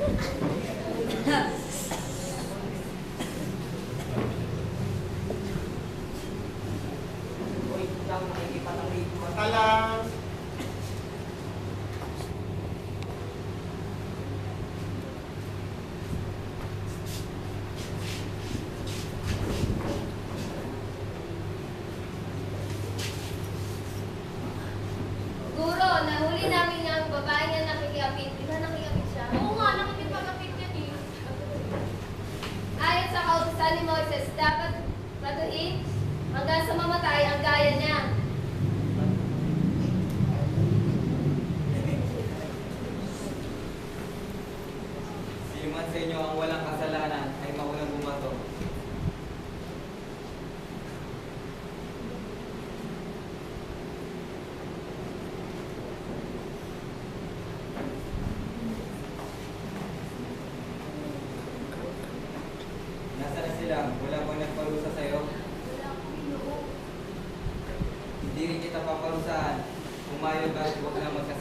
Uy, lang nakikipatawid. Mata lang. Guro, nahuli namin yung babae niya nakikiapit. Di ba nakikiapit siya? Oo nga, nakikipag-apit yan eh. Ayon sa kautusan ni Moises, dapat patuhin hanggang sa mamatay ang gaya niya. Sino man sa inyo ang walang kasalanan ay maunang bumato. Nasaan na sila? Wala bang nagparusa sa'yo? Wala akong inoo. Hindi rin kita paparusahan. Umayo ka at huwag na magkasalanan.